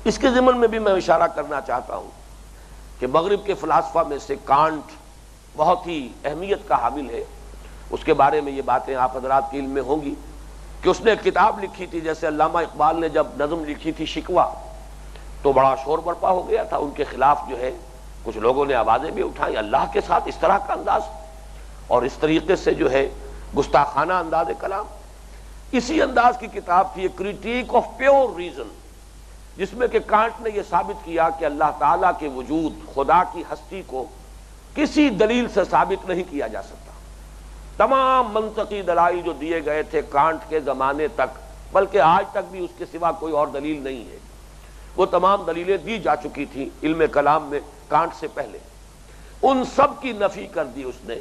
اس کے ضمن میں بھی میں اشارہ کرنا چاہتا ہوں کہ مغرب کے فلاسفہ میں سے کانٹ بہت ہی اہمیت کا حامل ہے. اس کے بارے میں یہ باتیں آپ حضرات کے علم میں ہوں گی کہ اس نے ایک کتاب لکھی تھی. جیسے علامہ اقبال نے جب نظم لکھی تھی شکوہ تو بڑا شور برپا ہو گیا تھا، ان کے خلاف جو ہے کچھ لوگوں نے آوازیں بھی اٹھائیں. اللہ کے ساتھ اس طرح کا انداز اور اس طریقے سے جو ہے گستاخانہ انداز کلام. اسی انداز کی کتاب تھی کریٹیک آف پیور ریزن، جس میں کہ کانٹ نے یہ ثابت کیا کہ اللہ تعالیٰ کے وجود، خدا کی ہستی کو کسی دلیل سے ثابت نہیں کیا جا سکتا. تمام منطقی دلائل جو دیے گئے تھے کانٹ کے زمانے تک، بلکہ آج تک بھی اس کے سوا کوئی اور دلیل نہیں ہے، وہ تمام دلیلیں دی جا چکی تھیں علم کلام میں کانٹ سے پہلے. ان سب کی نفی کر دی اس نے،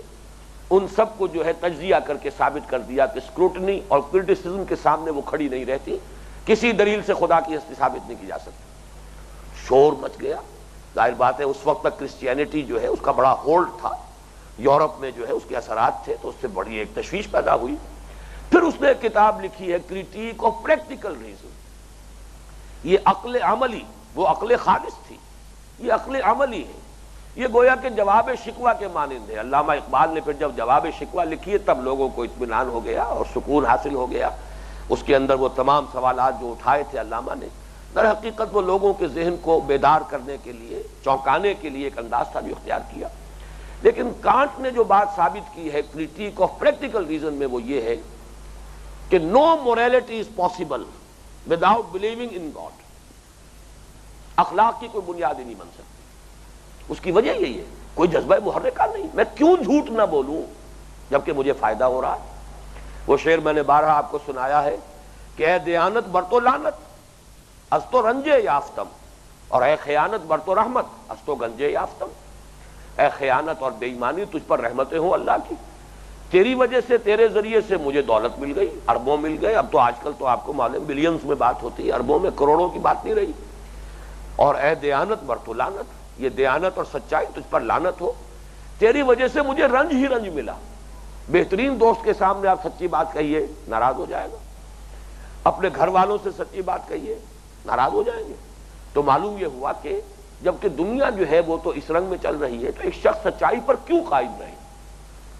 ان سب کو جو ہے تجزیہ کر کے ثابت کر دیا کہ اسکروٹنی اور کرٹیسزم کے سامنے وہ کھڑی نہیں رہتی، کسی دلیل سے خدا کی ہستی ثابت نہیں کی جا سکتی. شور مچ گیا. ظاہر بات ہے اس وقت تک کرسچینٹی جو ہے اس کا بڑا ہولڈ تھا، یورپ میں جو ہے اس کے اثرات تھے، تو اس سے بڑی ایک تشویش پیدا ہوئی. پھر اس نے ایک کتاب لکھی ہے کریٹیک آف پریکٹیکل ریزن. یہ عقل عملی، وہ عقل خالص تھی، یہ عقل عملی ہے. یہ گویا کہ جواب شکوہ کے مانند ہے. علامہ اقبال نے پھر جب جواب شکوہ لکھی ہے تب لوگوں کو اطمینان ہو گیا اور سکون حاصل ہو گیا. اس کے اندر وہ تمام سوالات جو اٹھائے تھے علامہ نے، در حقیقت وہ لوگوں کے ذہن کو بیدار کرنے کے لیے، چونکانے کے لیے ایک انداز تھا جو اختیار کیا. لیکن کانٹ نے جو بات ثابت کی ہے کریٹیک آف پریکٹیکل ریزن میں وہ یہ ہے کہ no morality is possible without believing in God. اخلاق کی کوئی بنیاد ہی نہیں بن سکتی. اس کی وجہ یہی ہے کوئی جذبہ محرکہ نہیں. میں کیوں جھوٹ نہ بولوں جبکہ مجھے فائدہ ہو رہا ہے. وہ شعر میں نے بارہا آپ کو سنایا ہے کہ اے دیانت بر تو لعنت از تو رنجے یافتم، اور اے خیانت بر تو رحمت از تو گنجے یافتم. اے خیانت اور بے ایمانی تجھ پر رحمتیں ہوں اللہ کی، تیری وجہ سے، تیرے ذریعے سے مجھے دولت مل گئی، اربوں مل گئے. اب تو آج کل تو آپ کو معلوم بلینز میں بات ہوتی ہے، اربوں میں، کروڑوں کی بات نہیں رہی. اور اے دیانت بر تو لعنت، یہ دیانت اور سچائی تجھ پر لعنت ہو، تیری وجہ سے مجھے رنج ہی رنج ملا. بہترین دوست کے سامنے آپ سچی بات کہیے ناراض ہو جائے گا، اپنے گھر والوں سے سچی بات کہیے ناراض ہو جائیں گے. تو معلوم یہ ہوا کہ جبکہ دنیا جو ہے وہ تو اس رنگ میں چل رہی ہے، تو ایک شخص سچائی پر کیوں قائم رہے؟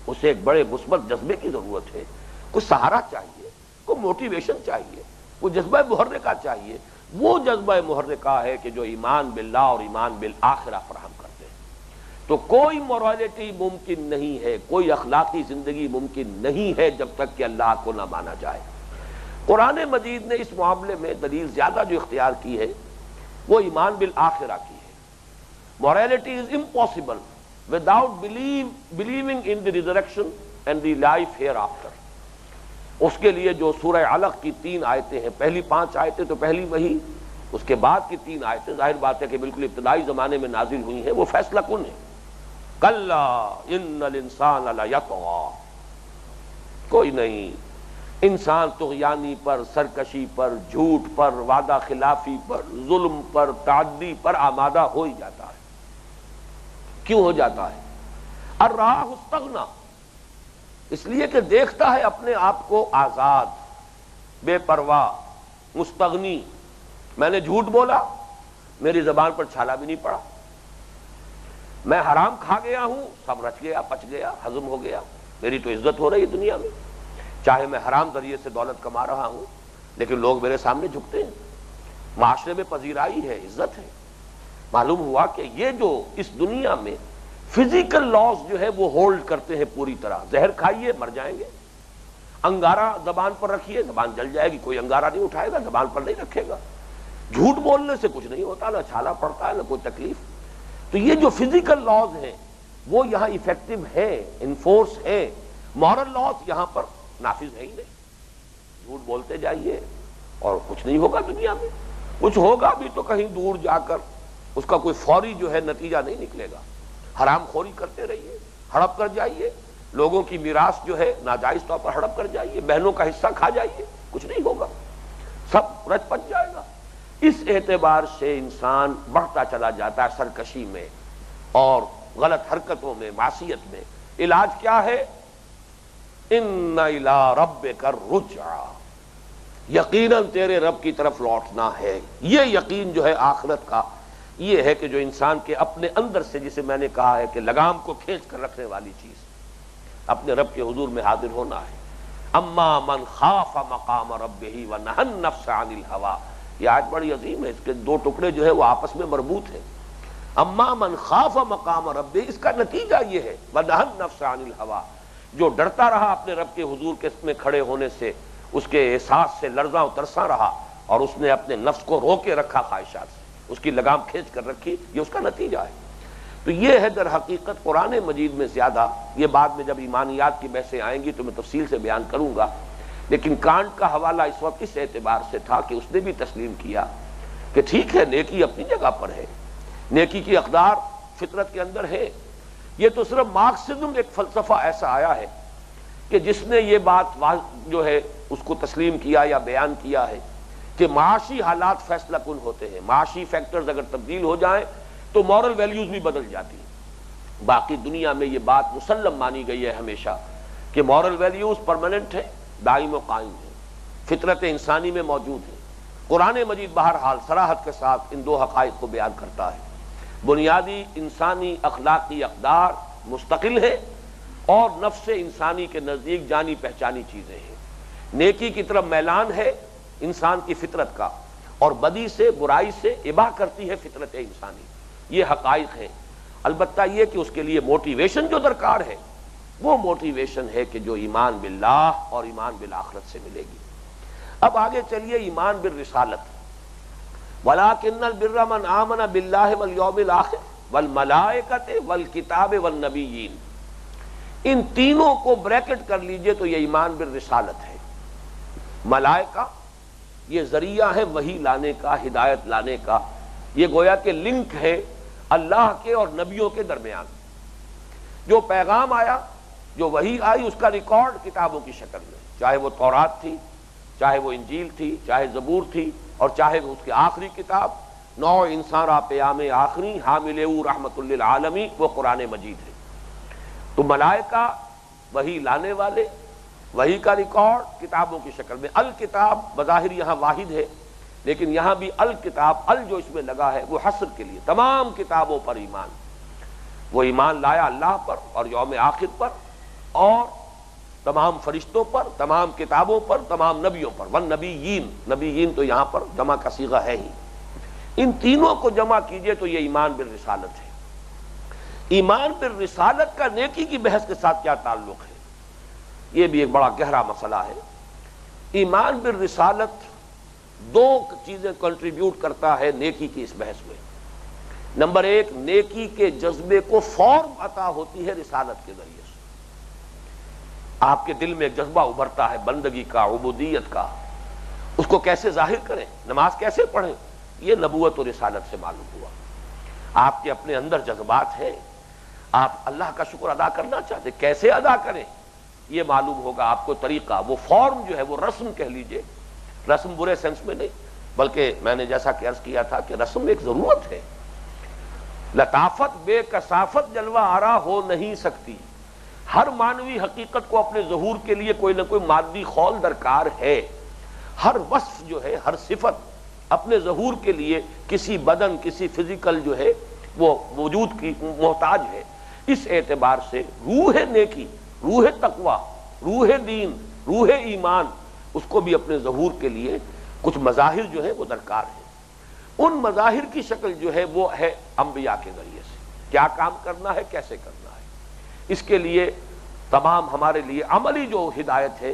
اسے ایک بڑے مثبت جذبے کی ضرورت ہے. کوئی سہارا چاہیے، کوئی موٹیویشن چاہیے، کوئی جذبہ محرکہ چاہیے. وہ جذبہ محرکہ ہے کہ جو ایمان باللہ اور ایمان بالآخرہ فراہم کرتے ہیں. تو کوئی موریلٹی ممکن نہیں ہے، کوئی اخلاقی زندگی ممکن نہیں ہے جب تک کہ اللہ کو نہ مانا جائے. قرآن مجید نے اس معاملے میں دلیل زیادہ جو اختیار کی ہے وہ ایمان بالآخرہ کی ہے. Morality is impossible without believing in the resurrection and the life hereafter. اس کے لیے جو سورہ علق کی 3 آیتیں ہیں، پہلی 5 آیتیں تو پہلی وحی، اس کے بعد کی 3 آیتیں ظاہر بات ہے کہ بالکل ابتدائی زمانے میں نازل ہوئی ہیں، وہ فیصلہ کن ہے. کلا ان الانسان لیطغی، کوئی نہیں، انسان طغیانی پر، سرکشی پر، جھوٹ پر، وعدہ خلافی پر، ظلم پر، تعدی پر آمادہ ہو ہی جاتا ہے. کیوں ہو جاتا ہے؟ الراہ استغنا، اس لیے کہ دیکھتا ہے اپنے آپ کو آزاد، بے پرواہ، مستغنی. میں نے جھوٹ بولا، میری زبان پر چھالا بھی نہیں پڑا. میں حرام کھا گیا ہوں، سب رچ گیا، پچ گیا، ہضم ہو گیا، میری تو عزت ہو رہی ہے دنیا میں. چاہے میں حرام ذریعے سے دولت کما رہا ہوں لیکن لوگ میرے سامنے جھکتے ہیں، معاشرے میں پذیرائی ہے، عزت ہے. معلوم ہوا کہ یہ جو اس دنیا میں فزیکل لاز جو ہے وہ ہولڈ کرتے ہیں پوری طرح. زہر کھائیے مر جائیں گے، انگارہ زبان پر رکھیے زبان جل جائے گی، کوئی انگارہ نہیں اٹھائے گا، زبان پر نہیں رکھے گا. جھوٹ بولنے سے کچھ نہیں ہوتا، نہ چھالا پڑتا ہے، نہ کوئی تکلیف. تو یہ جو فزیکل لاز ہیں وہ یہاں ایفیکٹو ہیں، انفورس ہیں. مورل لاز یہاں پر نافذ ہے ہی نہیں. جھوٹ بولتے جائیے اور کچھ نہیں ہوگا دنیا میں. کچھ ہوگا بھی تو کہیں دور جا کر، اس کا کوئی فوری جو ہے نتیجہ نہیں نکلے گا. حرام خوری کرتے رہیے، ہڑپ کر جائیے، لوگوں کی میراث جو ہے ناجائز طور پر ہڑپ کر جائیے، بہنوں کا حصہ کھا جائیے، کچھ نہیں ہوگا، سب رچ پچ جائے گا. اس اعتبار سے انسان بڑھتا چلا جاتا ہے سرکشی میں اور غلط حرکتوں میں، معصیت میں. علاج کیا ہے؟ ان الی ربک الرجع، یقیناً تیرے رب کی طرف لوٹنا ہے. یہ یقین جو ہے آخرت کا، یہ ہے کہ جو انسان کے اپنے اندر سے، جسے میں نے کہا ہے کہ لگام کو کھینچ کر رکھنے والی چیز، اپنے رب کے حضور میں حاضر ہونا ہے. اما من خاف مقام ربہ ونہى النفس عن الہوى، یہ آیت بڑی عظیم ہے، اس کے دو ٹکڑے جو ہے وہ آپس میں مربوط ہیں. اما من خاف مقام ربہ، اس کا نتیجہ یہ ہے ونہى النفس عن الہوى، جو ڈرتا رہا اپنے رب کے حضور کے میں کھڑے ہونے سے، اس کے احساس سے لرزاں و ترساں رہا، اور اس نے اپنے نفس کو روکے رکھا خواہشات سے، اس کی لگام کھینچ کر رکھی، یہ اس کا نتیجہ ہے. تو یہ ہے در حقیقت قرآن مجید میں زیادہ، یہ بعد میں جب ایمانیات کی بحثیں آئیں گی تو میں تفصیل سے بیان کروں گا، لیکن کانٹ کا حوالہ اس وقت اس اعتبار سے تھا کہ اس نے بھی تسلیم کیا کہ ٹھیک ہے، نیکی اپنی جگہ پر ہے، نیکی کی اقدار فطرت کے اندر ہے. یہ تو صرف مارکسزم ایک فلسفہ ایسا آیا ہے کہ جس نے یہ بات جو ہے اس کو تسلیم کیا یا بیان کیا ہے کہ معاشی حالات فیصلہ کن ہوتے ہیں، معاشی فیکٹرز اگر تبدیل ہو جائیں تو مورل ویلیوز بھی بدل جاتی ہیں. باقی دنیا میں یہ بات مسلم مانی گئی ہے ہمیشہ کہ مورل ویلیوز پرماننٹ ہے، دائم و قائم ہے، فطرت انسانی میں موجود ہے. قرآن مجید بہرحال صراحت کے ساتھ ان دو حقائق کو بیان کرتا ہے. بنیادی انسانی اخلاقی اقدار مستقل ہے اور نفس انسانی کے نزدیک جانی پہچانی چیزیں ہیں. نیکی کی طرف میلان ہے انسان کی فطرت کا، اور بدی سے، برائی سے اباہ کرتی ہے فطرت انسانی. یہ حقائق ہیں. البتہ یہ کہ اس کے لیے موٹیویشن جو درکار ہے وہ موٹیویشن ہے کہ جو ایمان باللہ اور ایمان بالآخرت سے ملے گی. اب آگے چلیے ایمان بالرسالت. وَلَٰكِنَّ الْبِرَّ مَنْ آمَنَ بِاللَّهِ وَالْيَوْمِ الْآخِرِ وَالْمَلَائِكَةِ وَالْكِتَابِ وَالنَّبِيِّينَ. ان تینوں کو بریکٹ کر لیجئے تو یہ ایمان بالرسالت ہے. ملائکہ یہ ذریعہ ہے وحی لانے کا، ہدایت لانے کا، یہ گویا کہ لنک ہے اللہ کے اور نبیوں کے درمیان. جو پیغام آیا، جو وحی آئی، اس کا ریکارڈ کتابوں کی شکل میں، چاہے وہ تورات تھی، چاہے وہ انجیل تھی، چاہے زبور تھی، اور چاہے وہ اس کی آخری کتاب نو انسان را پیام آخری حامل او رحمت للعالمین، وہ قرآن مجید ہے. تو ملائکہ وحی لانے والے، وحی کا ریکارڈ کتابوں کی شکل میں. الکتاب بظاہر یہاں واحد ہے، لیکن یہاں بھی الکتاب، ال جو اس میں لگا ہے وہ حصر کے لیے، تمام کتابوں پر ایمان. وہ ایمان لایا اللہ پر اور یوم آخر پر، اور تمام فرشتوں پر، تمام کتابوں پر، تمام نبیوں پر. والنبیین، نبیین تو یہاں پر جمع کا صیغہ ہے ہی. ان تینوں کو جمع کیجئے تو یہ ایمان بالرسالت ہے. ایمان بالرسالت کا نیکی کی بحث کے ساتھ کیا تعلق ہے؟ یہ بھی ایک بڑا گہرا مسئلہ ہے. ایمان بالرسالت دو چیزیں کنٹریبیوٹ کرتا ہے نیکی کی اس بحث میں. نمبر ایک، نیکی کے جذبے کو فارم عطا ہوتی ہے رسالت کے ذریعے سے. آپ کے دل میں ایک جذبہ ابھرتا ہے بندگی کا، عبودیت کا. اس کو کیسے ظاہر کریں، نماز کیسے پڑھیں، یہ نبوت و رسالت سے معلوم ہوا. آپ کے اپنے اندر جذبات ہیں، آپ اللہ کا شکر ادا کرنا چاہتے، کیسے ادا کریں یہ معلوم ہوگا آپ کو طریقہ. وہ فارم جو ہے، وہ رسم کہہ لیجئے، رسم برے سینس میں نہیں، بلکہ میں نے جیسا کہ عرض کیا تھا کہ رسم ایک ضرورت ہے. لطافت بے کثافت جلوہ آرا ہو نہیں سکتی. ہر مانوی حقیقت کو اپنے ظہور کے لیے کوئی نہ کوئی مادی خول درکار ہے. ہر وصف جو ہے، ہر صفت اپنے ظہور کے لیے کسی بدن، کسی فزیکل جو ہے وہ وجود کی محتاج ہے. اس اعتبار سے روح نیکی، روح تقوی، روح دین، روح ایمان، اس کو بھی اپنے ظہور کے لیے کچھ مظاہر جو ہے وہ درکار ہے. ان مظاہر کی شکل جو ہے وہ ہے انبیاء کے ذریعے سے. کیا کام کرنا ہے، کیسے کرنا ہے، اس کے لیے تمام ہمارے لیے عملی جو ہدایت ہے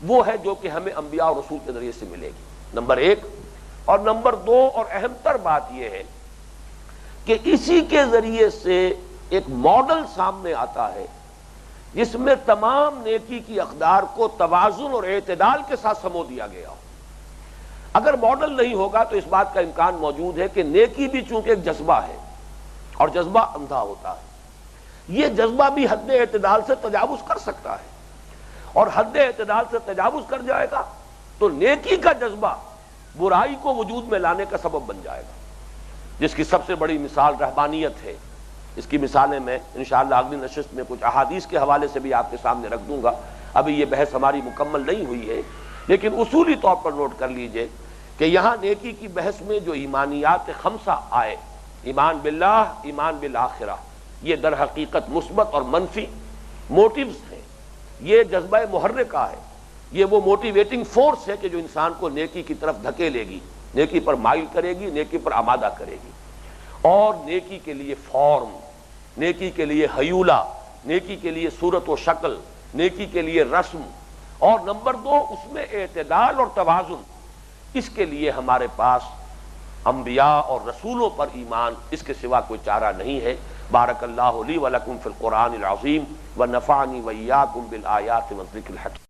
وہ ہے جو کہ ہمیں انبیاء اور رسول کے ذریعے سے ملے گی. نمبر ایک. اور نمبر دو اور اہم تر بات یہ ہے کہ اسی کے ذریعے سے ایک ماڈل سامنے آتا ہے جس میں تمام نیکی کی اقدار کو توازن اور اعتدال کے ساتھ سمو دیا گیا ہو. اگر ماڈل نہیں ہوگا تو اس بات کا امکان موجود ہے کہ نیکی بھی چونکہ ایک جذبہ ہے اور جذبہ اندھا ہوتا ہے، یہ جذبہ بھی حد اعتدال سے تجاوز کر سکتا ہے، اور حد اعتدال سے تجاوز کر جائے گا تو نیکی کا جذبہ برائی کو وجود میں لانے کا سبب بن جائے گا. جس کی سب سے بڑی مثال رہبانیت ہے. اس کی مثالیں میں انشاءاللہ اگلی نشست میں کچھ احادیث کے حوالے سے بھی آپ کے سامنے رکھ دوں گا. ابھی یہ بحث ہماری مکمل نہیں ہوئی ہے، لیکن اصولی طور پر نوٹ کر لیجئے کہ یہاں نیکی کی بحث میں جو ایمانیات خمسہ آئے، ایمان باللہ، ایمان بالآخرہ، یہ در حقیقت مثبت اور منفی موٹیوز ہیں، یہ جذبہ محرکہ ہے، یہ وہ موٹیویٹنگ فورس ہے کہ جو انسان کو نیکی کی طرف دھکیلے گی، نیکی پر مائل کرے گی، نیکی پر آمادہ کرے گی، اور نیکی کے لیے فارم، نیکی کے لیے حیولہ، نیکی کے لیے صورت و شکل، نیکی کے لیے رسم، اور نمبر دو اس میں اعتدال اور توازن۔ اس کے لیے ہمارے پاس انبیاء اور رسولوں پر ایمان، اس کے سوا کوئی چارہ نہیں ہے۔ بارک اللہ لی ولکم فی القرآن العظیم ونفعنی وإیاکم بالآیات والذکر الحکیم۔